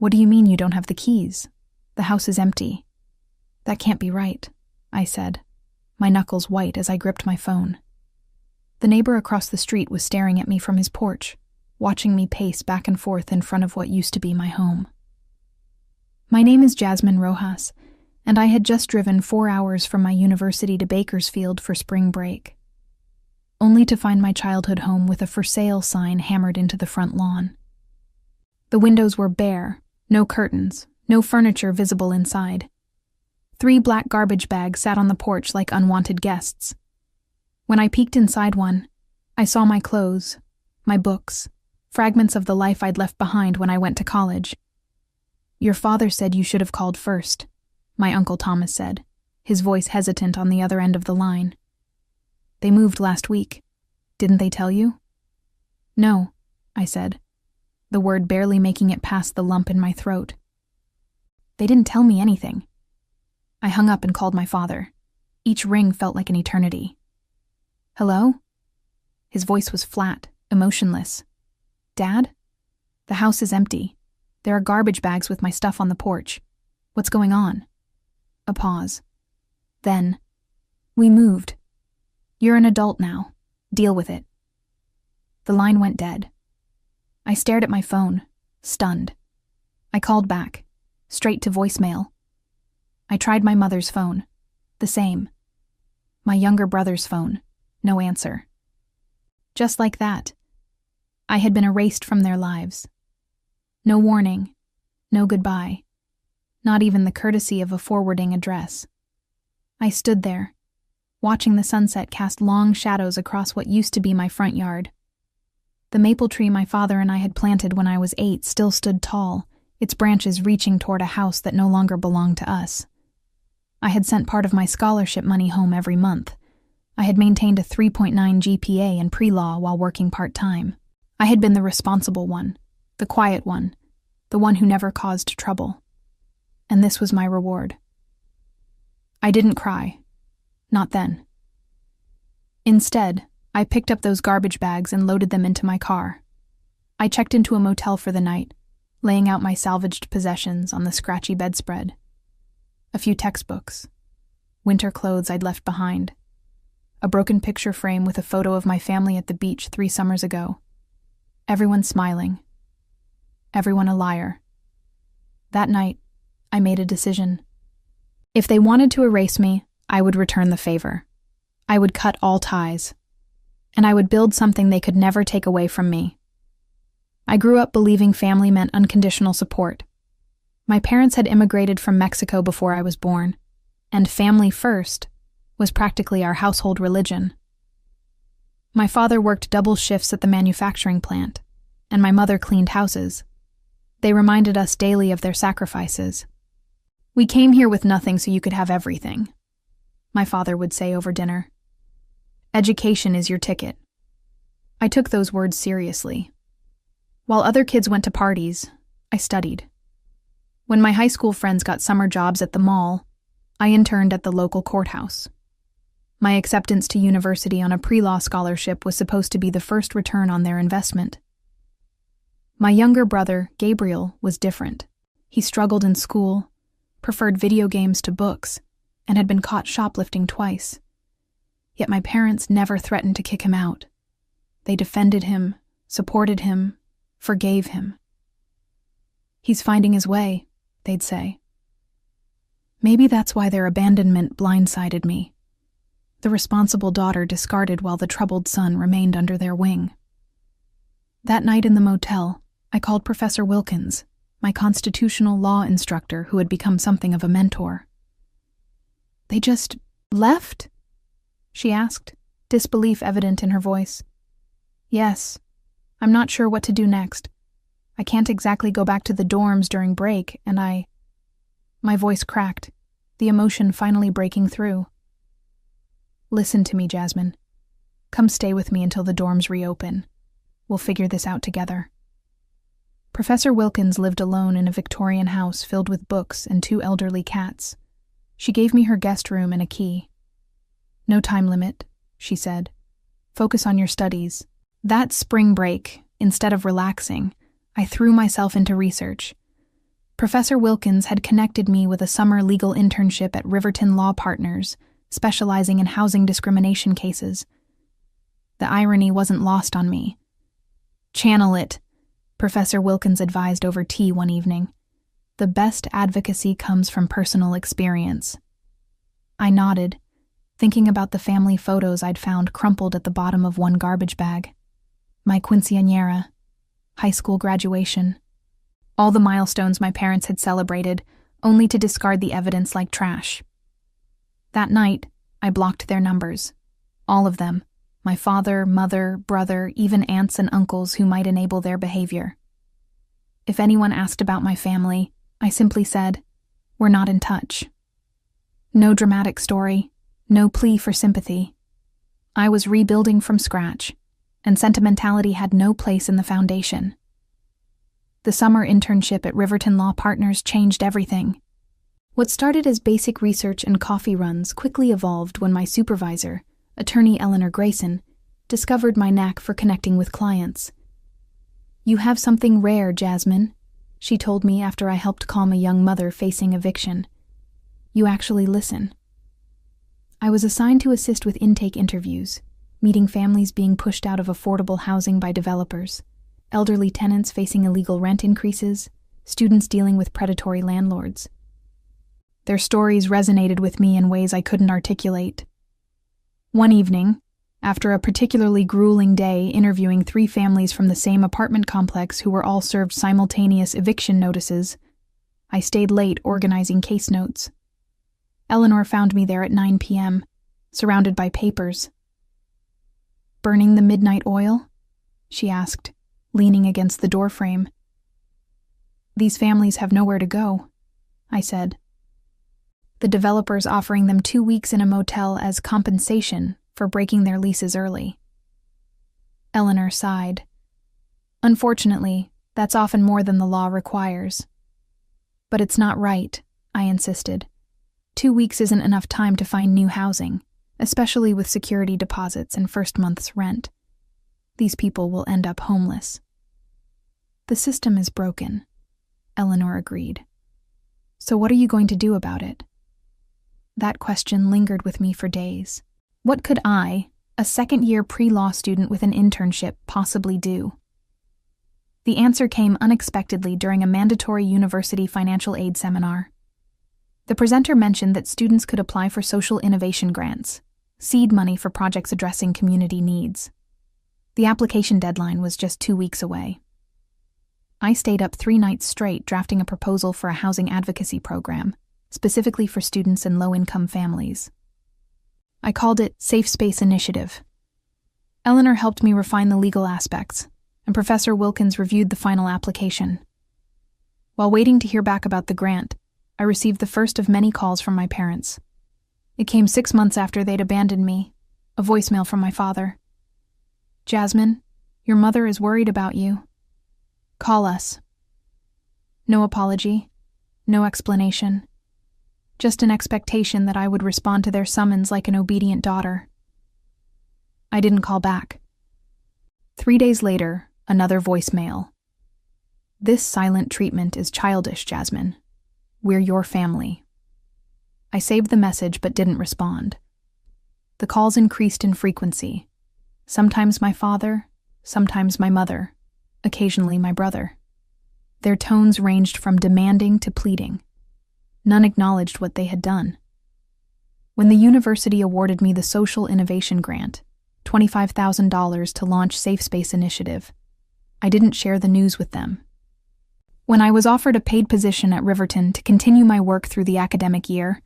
"What do you mean you don't have the keys? The house is empty." "That can't be right," I said, my knuckles white as I gripped my phone. The neighbor across the street was staring at me from his porch, watching me pace back and forth in front of what used to be my home. My name is Jasmine Rojas, and I had just driven 4 hours from my university to Bakersfield for spring break, only to find my childhood home with a for sale sign hammered into the front lawn. The windows were bare, no curtains, no furniture visible inside. 3 black garbage bags sat on the porch like unwanted guests. When I peeked inside one, I saw my clothes, my books, fragments of the life I'd left behind when I went to college. "Your father said you should have called first," my Uncle Thomas said, his voice hesitant on the other end of the line. "They moved last week. Didn't they tell you?" "No," I said, the word barely making it past the lump in my throat. "They didn't tell me anything." I hung up and called my father. Each ring felt like an eternity. "Hello?" His voice was flat, emotionless. "Dad? The house is empty. There are garbage bags with my stuff on the porch. What's going on?" A pause. Then, "We moved. You're an adult now. Deal with it." The line went dead. I stared at my phone, stunned. I called back, straight to voicemail. I tried my mother's phone. The same. My younger brother's phone. No answer. Just like that, I had been erased from their lives. No warning, no goodbye, not even the courtesy of a forwarding address. I stood there, watching the sunset cast long shadows across what used to be my front yard. The maple tree my father and I had planted when I was 8 still stood tall, its branches reaching toward a house that no longer belonged to us. I had sent part of my scholarship money home every month. I had maintained a 3.9 GPA in pre-law while working part-time. I had been the responsible one, the quiet one, the one who never caused trouble. And this was my reward. I didn't cry. Not then. Instead, I picked up those garbage bags and loaded them into my car. I checked into a motel for the night, laying out my salvaged possessions on the scratchy bedspread. A few textbooks, winter clothes I'd left behind, a broken picture frame with a photo of my family at the beach 3 summers ago. Everyone smiling. Everyone a liar. That night, I made a decision. If they wanted to erase me, I would return the favor. I would cut all ties. And I would build something they could never take away from me. I grew up believing family meant unconditional support. My parents had immigrated from Mexico before I was born, and family first was practically our household religion. My father worked double shifts at the manufacturing plant, and my mother cleaned houses. They reminded us daily of their sacrifices. "We came here with nothing so you could have everything," my father would say over dinner. "Education is your ticket." I took those words seriously. While other kids went to parties, I studied. When my high school friends got summer jobs at the mall, I interned at the local courthouse. My acceptance to university on a pre-law scholarship was supposed to be the first return on their investment. My younger brother, Gabriel, was different. He struggled in school, preferred video games to books, and had been caught shoplifting twice. Yet my parents never threatened to kick him out. They defended him, supported him, forgave him. "He's finding his way," they'd say. Maybe that's why their abandonment blindsided me. The responsible daughter discarded while the troubled son remained under their wing. That night in the motel, I called Professor Wilkins, my constitutional law instructor who had become something of a mentor. "They just left?" she asked, disbelief evident in her voice. "Yes. I'm not sure what to do next. I can't exactly go back to the dorms during break, and My voice cracked, the emotion finally breaking through. "Listen to me, Jasmine. Come stay with me until the dorms reopen. We'll figure this out together." Professor Wilkins lived alone in a Victorian house filled with books and 2 elderly cats. She gave me her guest room and a key. "No time limit," she said. "Focus on your studies." That spring break, instead of relaxing, I threw myself into research. Professor Wilkins had connected me with a summer legal internship at Riverton Law Partners, specializing in housing discrimination cases. The irony wasn't lost on me. "Channel it," Professor Wilkins advised over tea one evening. "The best advocacy comes from personal experience." I nodded, thinking about the family photos I'd found crumpled at the bottom of one garbage bag. My quinceañera, high school graduation, all the milestones my parents had celebrated, only to discard the evidence like trash. That night, I blocked their numbers. All of them. My father, mother, brother, even aunts and uncles who might enable their behavior. If anyone asked about my family, I simply said, "We're not in touch." No dramatic story, no plea for sympathy. I was rebuilding from scratch, and sentimentality had no place in the foundation. The summer internship at Riverton Law Partners changed everything. What started as basic research and coffee runs quickly evolved when my supervisor, attorney Eleanor Grayson, discovered my knack for connecting with clients. "You have something rare, Jasmine," she told me after I helped calm a young mother facing eviction. "You actually listen." I was assigned to assist with intake interviews, meeting families being pushed out of affordable housing by developers, elderly tenants facing illegal rent increases, students dealing with predatory landlords. Their stories resonated with me in ways I couldn't articulate. One evening, after a particularly grueling day interviewing 3 families from the same apartment complex who were all served simultaneous eviction notices, I stayed late organizing case notes. Eleanor found me there at 9 p.m., surrounded by papers. "Burning the midnight oil?" she asked, leaning against the doorframe. "These families have nowhere to go," I said. "The developer's offering them 2 weeks in a motel as compensation for breaking their leases early." Eleanor sighed. "Unfortunately, that's often more than the law requires." "But it's not right," I insisted. 2 weeks isn't enough time to find new housing, especially with security deposits and first month's rent. These people will end up homeless. "The system is broken," Eleanor agreed. "So what are you going to do about it?" That question lingered with me for days. What could I, a second-year pre-law student with an internship, possibly do? The answer came unexpectedly during a mandatory university financial aid seminar. The presenter mentioned that students could apply for social innovation grants, seed money for projects addressing community needs. The application deadline was just 2 weeks away. I stayed up 3 nights straight drafting a proposal for a housing advocacy program, specifically for students in low-income families. I called it Safe Space Initiative. Eleanor helped me refine the legal aspects, and Professor Wilkins reviewed the final application. While waiting to hear back about the grant, I received the first of many calls from my parents. It came 6 months after they'd abandoned me, a voicemail from my father. "Jasmine, your mother is worried about you. Call us." No apology, no explanation. Just an expectation that I would respond to their summons like an obedient daughter. I didn't call back. 3 days later, another voicemail. "This silent treatment is childish, Jasmine. We're your family." I saved the message but didn't respond. The calls increased in frequency. Sometimes my father, sometimes my mother, occasionally my brother. Their tones ranged from demanding to pleading. None acknowledged what they had done. When the university awarded me the Social Innovation Grant, $25,000 to launch Safe Space Initiative, I didn't share the news with them. When I was offered a paid position at Riverton to continue my work through the academic year,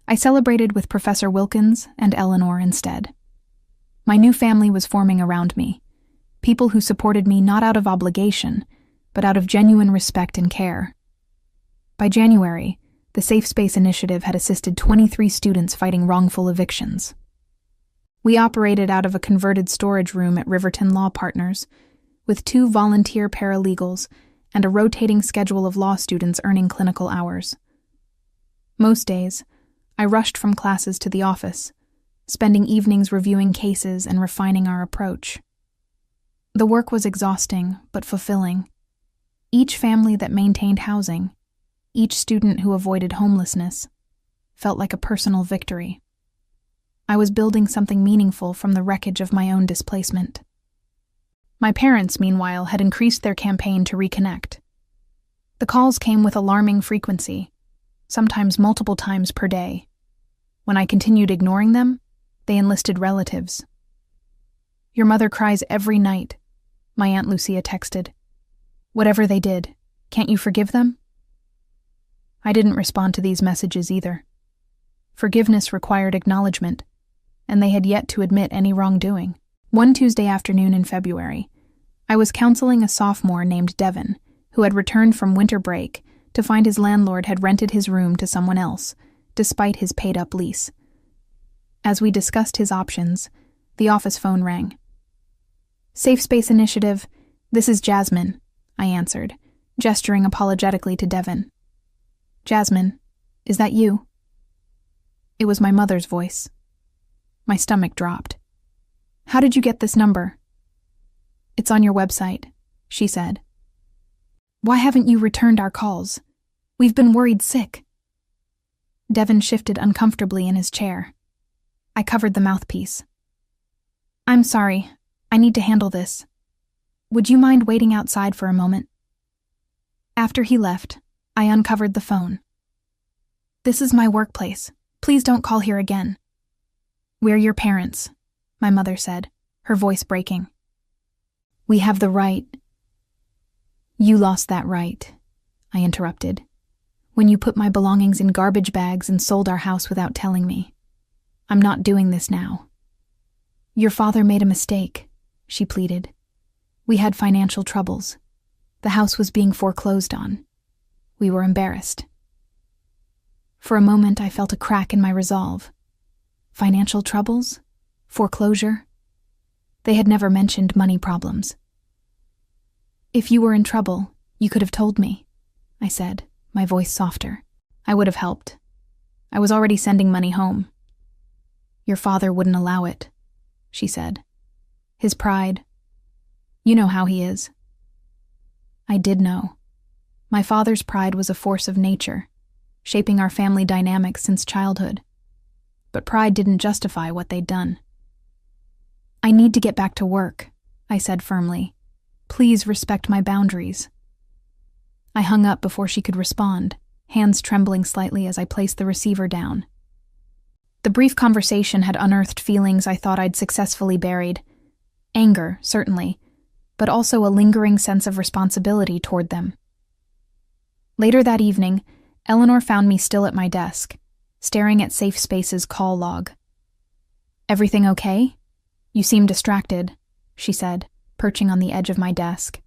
I celebrated with Professor Wilkins and Eleanor instead. My new family was forming around me, people who supported me not out of obligation, but out of genuine respect and care. By January, the Safe Space Initiative had assisted 23 students fighting wrongful evictions. We operated out of a converted storage room at Riverton Law Partners, with 2 volunteer paralegals and a rotating schedule of law students earning clinical hours. Most days, I rushed from classes to the office, spending evenings reviewing cases and refining our approach. The work was exhausting, but fulfilling. Each family that maintained housing, Each student who avoided homelessness felt like a personal victory. I was building something meaningful from the wreckage of my own displacement. My parents, meanwhile, had increased their campaign to reconnect. The calls came with alarming frequency, sometimes multiple times per day. When I continued ignoring them, they enlisted relatives. "Your mother cries every night," my Aunt Lucia texted. "Whatever they did, can't you forgive them?" I didn't respond to these messages either. Forgiveness required acknowledgement, and they had yet to admit any wrongdoing. One Tuesday afternoon in February, I was counseling a sophomore named Devin, who had returned from winter break to find his landlord had rented his room to someone else, despite his paid-up lease. As we discussed his options, the office phone rang. "Safe Space Initiative, this is Jasmine," I answered, gesturing apologetically to Devin. "Jasmine, is that you?" It was my mother's voice. My stomach dropped. "How did you get this number?" "It's on your website," she said. "Why haven't you returned our calls? We've been worried sick." Devin shifted uncomfortably in his chair. I covered the mouthpiece. "I'm sorry. I need to handle this. Would you mind waiting outside for a moment?" After he left, I uncovered the phone. "This is my workplace. Please don't call here again." "We're your parents," my mother said, her voice breaking. "We have the right—" "You lost that right," I interrupted, "when you put my belongings in garbage bags and sold our house without telling me. I'm not doing this now." "Your father made a mistake," she pleaded. "We had financial troubles. The house was being foreclosed on. We were embarrassed." For a moment, I felt a crack in my resolve. Financial troubles? Foreclosure? They had never mentioned money problems. "If you were in trouble, you could have told me," I said, my voice softer. "I would have helped. I was already sending money home." "Your father wouldn't allow it," she said. "His pride. You know how he is." I did know. My father's pride was a force of nature, shaping our family dynamics since childhood. But pride didn't justify what they'd done. "I need to get back to work," I said firmly. "Please respect my boundaries." I hung up before she could respond, hands trembling slightly as I placed the receiver down. The brief conversation had unearthed feelings I thought I'd successfully buried. Anger, certainly, but also a lingering sense of responsibility toward them. Later that evening, Eleanor found me still at my desk, staring at Safe Space's call log. "Everything okay? You seem distracted," she said, perching on the edge of my desk.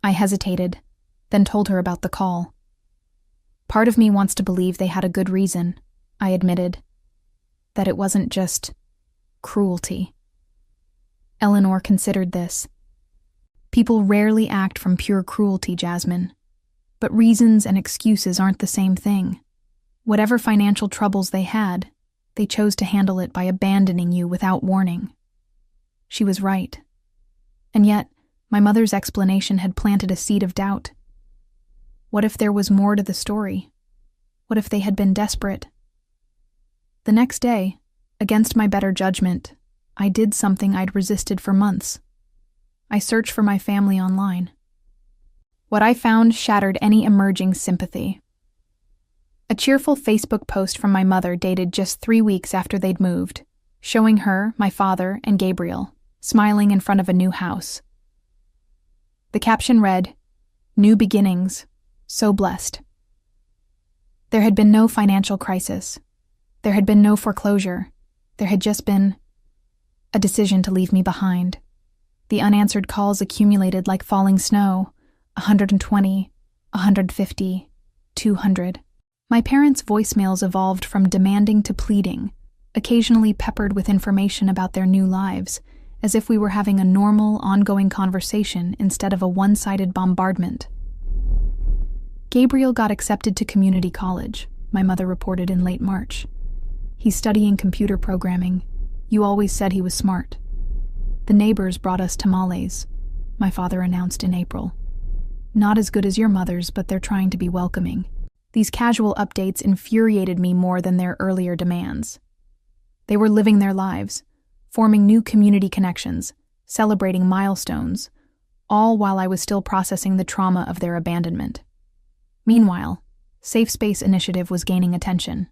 I hesitated, then told her about the call. "Part of me wants to believe they had a good reason," I admitted. "That it wasn't just cruelty." Eleanor considered this. "People rarely act from pure cruelty, Jasmine. But reasons and excuses aren't the same thing. Whatever financial troubles they had, they chose to handle it by abandoning you without warning." She was right. And yet, my mother's explanation had planted a seed of doubt. What if there was more to the story? What if they had been desperate? The next day, against my better judgment, I did something I'd resisted for months. I searched for my family online. What I found shattered any emerging sympathy. A cheerful Facebook post from my mother dated just 3 weeks after they'd moved, showing her, my father, and Gabriel smiling in front of a new house. The caption read, "New beginnings, so blessed." There had been no financial crisis. There had been no foreclosure. There had just been a decision to leave me behind. The unanswered calls accumulated like falling snow, 120, 150, 200. My parents' voicemails evolved from demanding to pleading, occasionally peppered with information about their new lives, as if we were having a normal, ongoing conversation instead of a one-sided bombardment. Gabriel got accepted to community college, my mother reported in late March. "He's studying computer programming. You always said he was smart." "The neighbors brought us tamales," my father announced in April. Not as good as your mother's, but they're trying to be welcoming. These casual updates infuriated me more than their earlier demands. They were living their lives, forming new community connections, celebrating milestones, all while I was still processing the trauma of their abandonment. Meanwhile, Safe Space Initiative was gaining attention.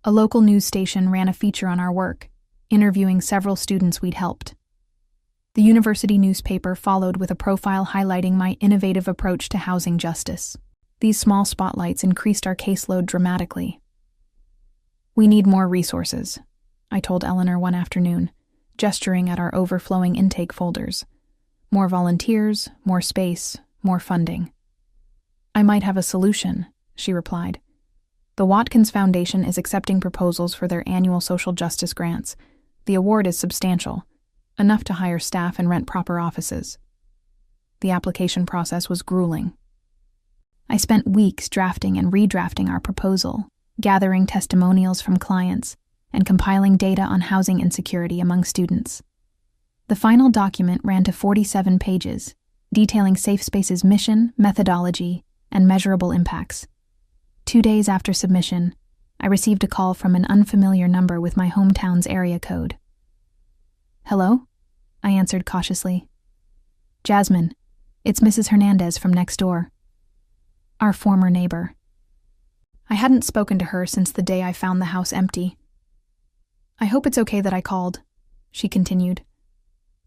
A local news station ran a feature on our work, interviewing several students we'd helped. The university newspaper followed with a profile highlighting my innovative approach to housing justice. These small spotlights increased our caseload dramatically. "We need more resources," I told Eleanor one afternoon, gesturing at our overflowing intake folders. "More volunteers, more space, more funding." "I might have a solution," she replied. "The Watkins Foundation is accepting proposals for their annual social justice grants. The award is substantial, enough to hire staff and rent proper offices." The application process was grueling. I spent weeks drafting and redrafting our proposal, gathering testimonials from clients, and compiling data on housing insecurity among students. The final document ran to 47 pages, detailing Safe Space's mission, methodology, and measurable impacts. 2 days after submission, I received a call from an unfamiliar number with my hometown's area code. "Hello?" I answered cautiously. "Jasmine, it's Mrs. Hernandez from next door." Our former neighbor. I hadn't spoken to her since the day I found the house empty. "I hope it's okay that I called," she continued.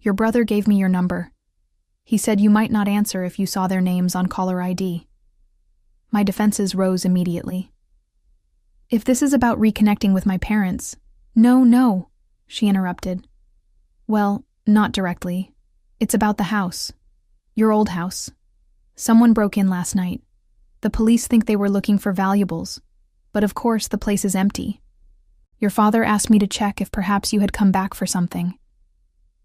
"Your brother gave me your number. He said you might not answer if you saw their names on caller ID." My defenses rose immediately. "If this is about reconnecting with my parents—" No, she interrupted. "Well, not directly. It's about the house. Your old house. Someone broke in last night. The police think they were looking for valuables, but of course the place is empty. Your father asked me to check if perhaps you had come back for something.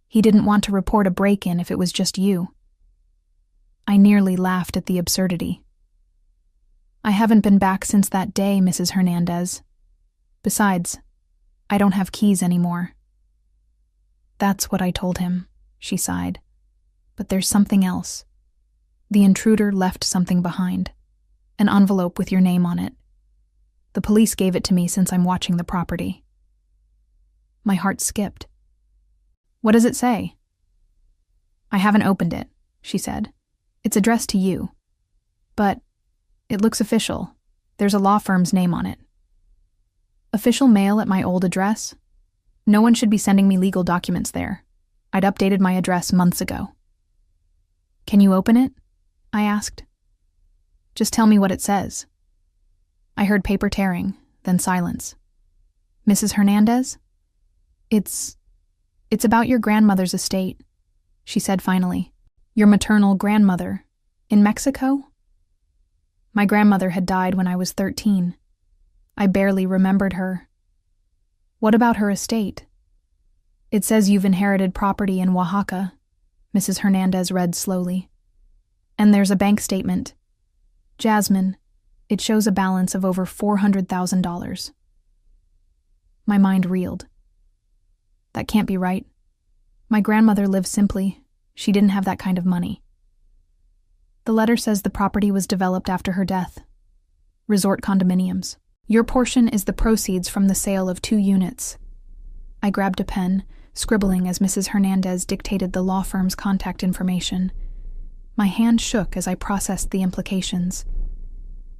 He didn't want to report a break-in if it was just you." I nearly laughed at the absurdity. "I haven't been back since that day, Mrs. Hernandez. Besides, I don't have keys anymore." "That's what I told him," she sighed. "But there's something else. The intruder left something behind. An envelope with your name on it. The police gave it to me since I'm watching the property." My heart skipped. "What does it say?" "I haven't opened it," she said. "It's addressed to you. But it looks official. There's a law firm's name on it." "Official mail at my old address? No one should be sending me legal documents there. I'd updated my address months ago." "Can you open it?" I asked. "Just tell me what it says." I heard paper tearing, then silence. "Mrs. Hernandez?" It's about your grandmother's estate," she said finally. "Your maternal grandmother. In Mexico?" My grandmother had died when I was 13. I barely remembered her. "What about her estate?" "It says you've inherited property in Oaxaca," Mrs. Hernandez read slowly. "And there's a bank statement. Jasmine, it shows a balance of over $400,000. My mind reeled. That can't be right. My grandmother lived simply. She didn't have that kind of money. "The letter says the property was developed after her death. Resort condominiums. Your portion is the proceeds from the sale of 2 units. I grabbed a pen, scribbling as Mrs. Hernandez dictated the law firm's contact information. My hand shook as I processed the implications.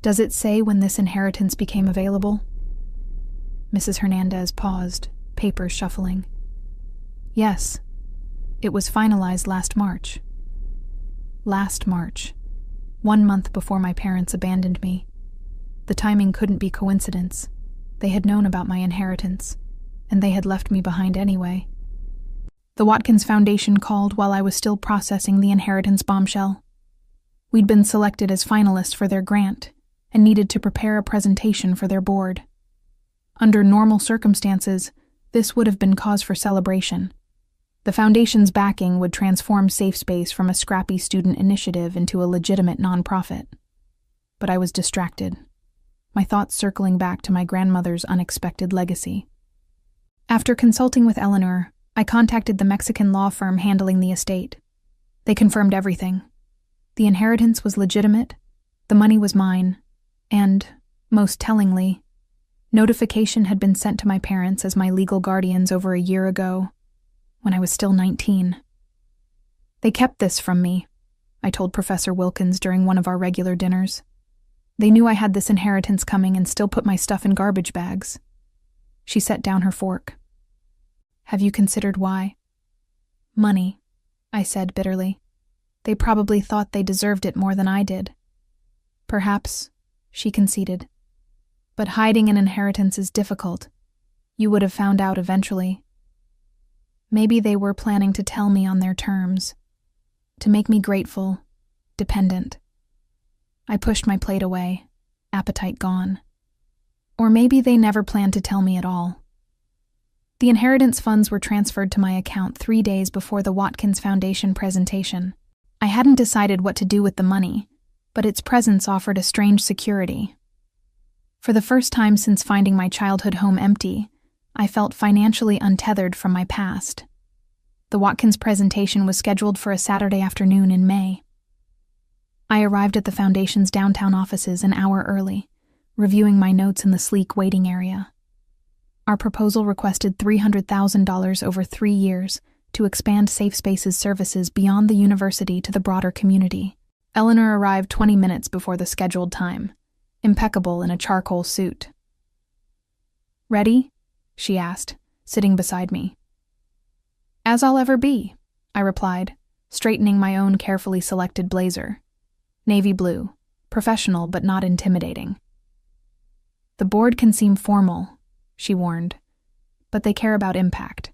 "Does it say when this inheritance became available?" Mrs. Hernandez paused, papers shuffling. "Yes. It was finalized last March." Last March. 1 month before my parents abandoned me. The timing couldn't be coincidence. They had known about my inheritance, and they had left me behind anyway. The Watkins Foundation called while I was still processing the inheritance bombshell. We'd been selected as finalists for their grant and needed to prepare a presentation for their board. Under normal circumstances, this would have been cause for celebration. The Foundation's backing would transform Safe Space from a scrappy student initiative into a legitimate nonprofit. But I was distracted, my thoughts circling back to my grandmother's unexpected legacy. After consulting with Eleanor, I contacted the Mexican law firm handling the estate. They confirmed everything. The inheritance was legitimate, the money was mine, and, most tellingly, notification had been sent to my parents as my legal guardians over a year ago, when I was still 19. They kept this from me, I told Professor Wilkins during one of our regular dinners. They knew I had this inheritance coming and still put my stuff in garbage bags. She set down her fork. Have you considered why? Money, I said bitterly. They probably thought they deserved it more than I did. Perhaps, she conceded. But hiding an inheritance is difficult. You would have found out eventually. Maybe they were planning to tell me on their terms, to make me grateful, dependent. I pushed my plate away, appetite gone. Or maybe they never planned to tell me at all. The inheritance funds were transferred to my account 3 days before the Watkins Foundation presentation. I hadn't decided what to do with the money, but its presence offered a strange security. For the first time since finding my childhood home empty, I felt financially untethered from my past. The Watkins presentation was scheduled for a Saturday afternoon in May. I arrived at the Foundation's downtown offices an hour early, reviewing my notes in the sleek waiting area. Our proposal requested $300,000 over 3 years to expand Safe Spaces services beyond the university to the broader community. Eleanor arrived 20 minutes before the scheduled time, impeccable in a charcoal suit. Ready? She asked, sitting beside me. As I'll ever be, I replied, straightening my own carefully selected blazer. Navy blue, professional but not intimidating. The board can seem formal, she warned, but they care about impact.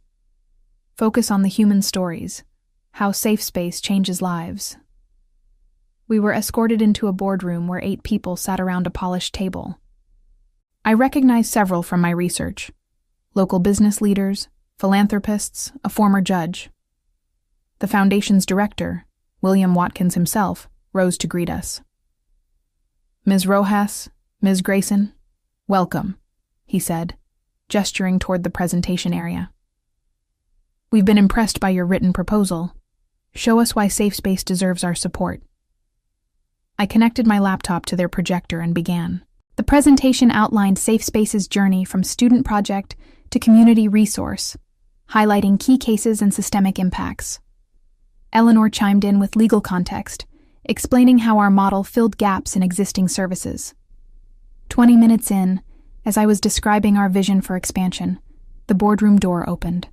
Focus on the human stories, how safe space changes lives. We were escorted into a boardroom where 8 people sat around a polished table. I recognized several from my research: local business leaders, philanthropists, a former judge. The Foundation's director, William Watkins himself, rose to greet us. Ms. Rojas, Ms. Grayson, welcome, he said, gesturing toward the presentation area. We've been impressed by your written proposal. Show us why Safe Space deserves our support. I connected my laptop to their projector and began. The presentation outlined Safe Space's journey from student project to community resource, highlighting key cases and systemic impacts. Eleanor chimed in with legal context, explaining how our model filled gaps in existing services. 20 minutes in, as I was describing our vision for expansion, the boardroom door opened.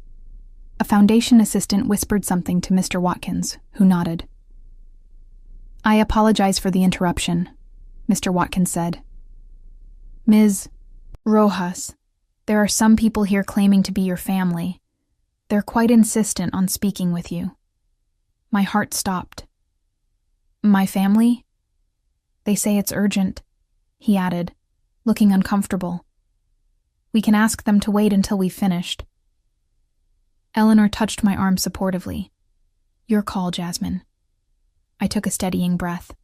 A Foundation assistant whispered something to Mr. Watkins, who nodded. I apologize for the interruption, Mr. Watkins said. Ms. Rojas, there are some people here claiming to be your family. They're quite insistent on speaking with you. My heart stopped. My family? They say it's urgent, he added, looking uncomfortable. We can ask them to wait until we've finished. Eleanor touched my arm supportively. Your call, Jasmine. I took a steadying breath.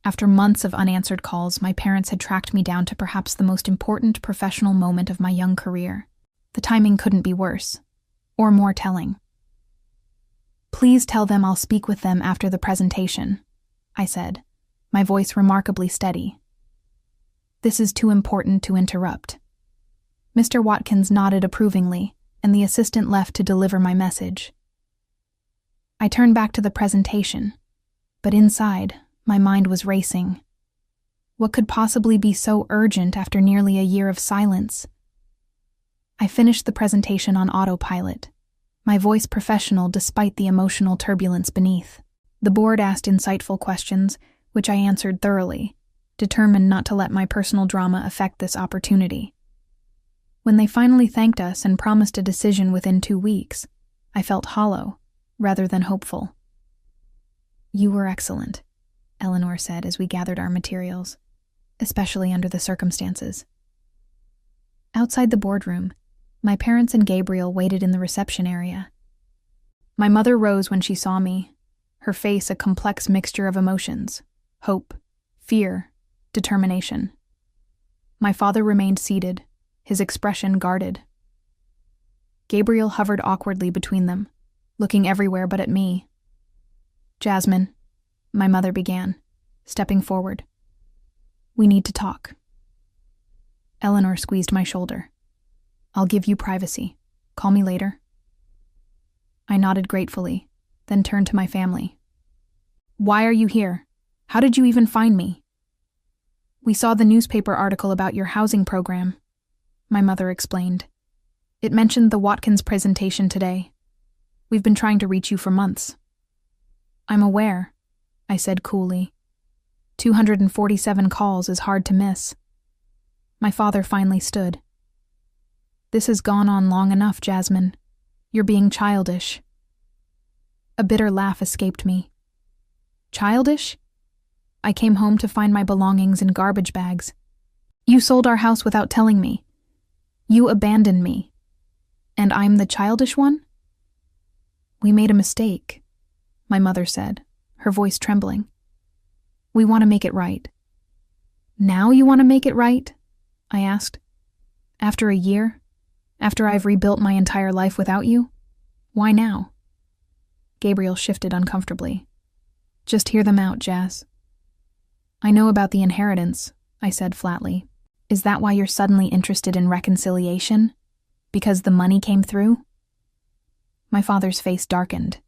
After months of unanswered calls, my parents had tracked me down to perhaps the most important professional moment of my young career. The timing couldn't be worse, or more telling. Please tell them I'll speak with them after the presentation, I said, my voice remarkably steady. This is too important to interrupt. Mr. Watkins nodded approvingly, and the assistant left to deliver my message. I turned back to the presentation, but inside, my mind was racing. What could possibly be so urgent after nearly a year of silence? I finished the presentation on autopilot, my voice professional despite the emotional turbulence beneath. The board asked insightful questions, which I answered thoroughly, determined not to let my personal drama affect this opportunity. When they finally thanked us and promised a decision within 2 weeks, I felt hollow, rather than hopeful. You were excellent, Eleanor said as we gathered our materials, especially under the circumstances. Outside the boardroom, my parents and Gabriel waited in the reception area. My mother rose when she saw me, her face a complex mixture of emotions: hope, fear, determination. My father remained seated, his expression guarded. Gabriel hovered awkwardly between them, looking everywhere but at me. Jasmine, my mother began, stepping forward. "We need to talk." Eleanor squeezed my shoulder. "I'll give you privacy. Call me later." I nodded gratefully, then turned to my family. "Why are you here? How did you even find me?" "We saw the newspaper article about your housing program," my mother explained. "It mentioned the Watkins presentation today. We've been trying to reach you for months." "I'm aware," I said coolly. 247 calls is hard to miss. My father finally stood. "This has gone on long enough, Jasmine. You're being childish." A bitter laugh escaped me. "Childish? I came home to find my belongings in garbage bags. You sold our house without telling me. You abandoned me. And I'm the childish one?" "We made a mistake," my mother said, her voice trembling. "We want to make it right." "Now you want to make it right?" I asked. "After a year? After I've rebuilt my entire life without you? Why now?" Gabriel shifted uncomfortably. "Just hear them out, Jazz." "I know about the inheritance," I said flatly. "Is that why you're suddenly interested in reconciliation? Because the money came through?" My father's face darkened.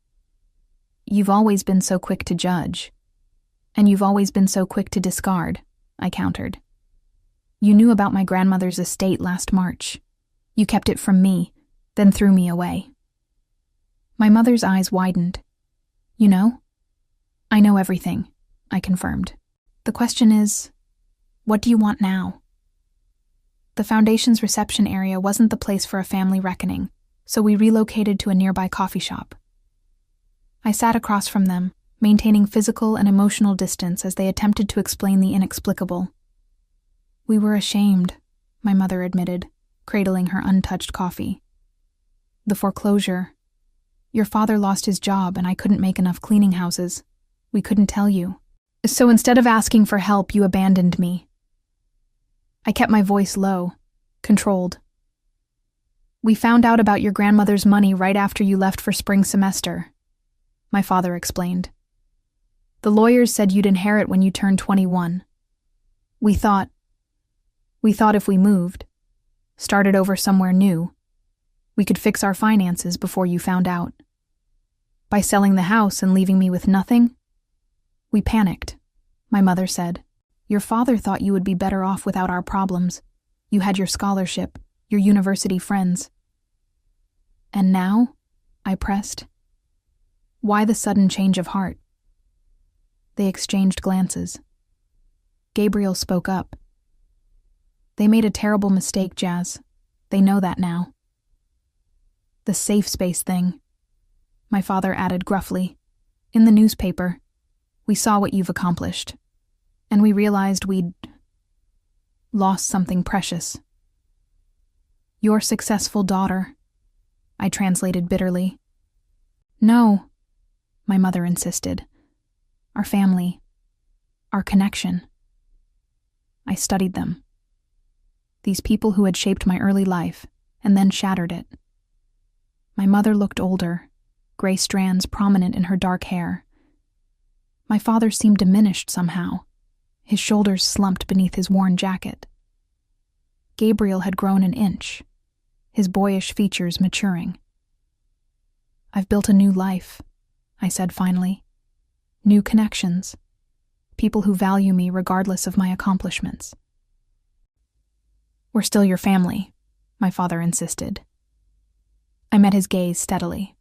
"You've always been so quick to judge. And you've always been so quick to discard," I countered. "You knew about my grandmother's estate last March. You kept it from me, then threw me away." My mother's eyes widened. "You know?" "I know everything," I confirmed. "The question is, what do you want now?" The foundation's reception area wasn't the place for a family reckoning, so we relocated to a nearby coffee shop. I sat across from them, maintaining physical and emotional distance as they attempted to explain the inexplicable. "We were ashamed," my mother admitted, cradling her untouched coffee. "The foreclosure. Your father lost his job and I couldn't make enough cleaning houses. We couldn't tell you. So instead of asking for help, you abandoned me." I kept my voice low, controlled. "We found out about your grandmother's money right after you left for spring semester," my father explained. "The lawyers said you'd inherit when you turned 21. We thought if we moved, started over somewhere new, we could fix our finances before you found out. By selling the house and leaving me with nothing, we panicked," my mother said. "Your father thought you would be better off without our problems. You had your scholarship, your university friends." "And now?" I pressed. "Why the sudden change of heart?" They exchanged glances. Gabriel spoke up. "They made a terrible mistake, Jazz. They know that now." "The safe space thing," my father added gruffly. "In the newspaper, we saw what you've accomplished, and we realized we'd lost something precious." "Your successful daughter," I translated bitterly. "No," my mother insisted. "Our family, our connection." I studied them. These people who had shaped my early life and then shattered it. My mother looked older, gray strands prominent in her dark hair. My father seemed diminished somehow, his shoulders slumped beneath his worn jacket. Gabriel had grown an inch, his boyish features maturing. "I've built a new life," I said finally. "New connections. People who value me regardless of my accomplishments." "We're still your family," my father insisted. I met his gaze steadily.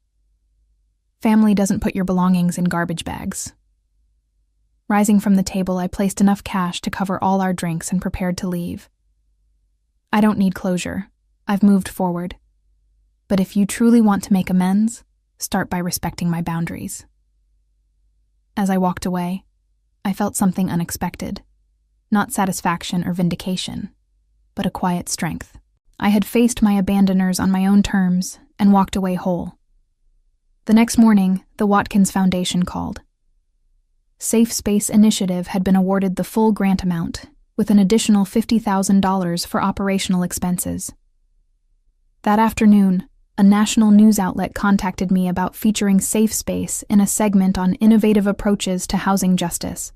"Family doesn't put your belongings in garbage bags." Rising from the table, I placed enough cash to cover all our drinks and prepared to leave. "I don't need closure. I've moved forward. But if you truly want to make amends, start by respecting my boundaries." As I walked away, I felt something unexpected. Not satisfaction or vindication, but a quiet strength. I had faced my abandoners on my own terms and walked away whole. The next morning, the Watkins Foundation called. Safe Space Initiative had been awarded the full grant amount, with an additional $50,000 for operational expenses. That afternoon, A national news outlet contacted me about featuring Safe Space in a segment on innovative approaches to housing justice.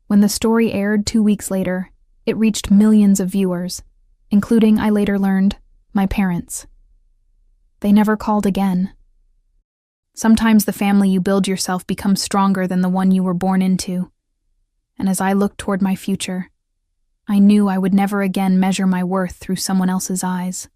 When the story aired 2 weeks later, it reached millions of viewers, including, I later learned, my parents. They never called again. Sometimes the family you build yourself becomes stronger than the one you were born into. And as I looked toward my future, I knew I would never again measure my worth through someone else's eyes.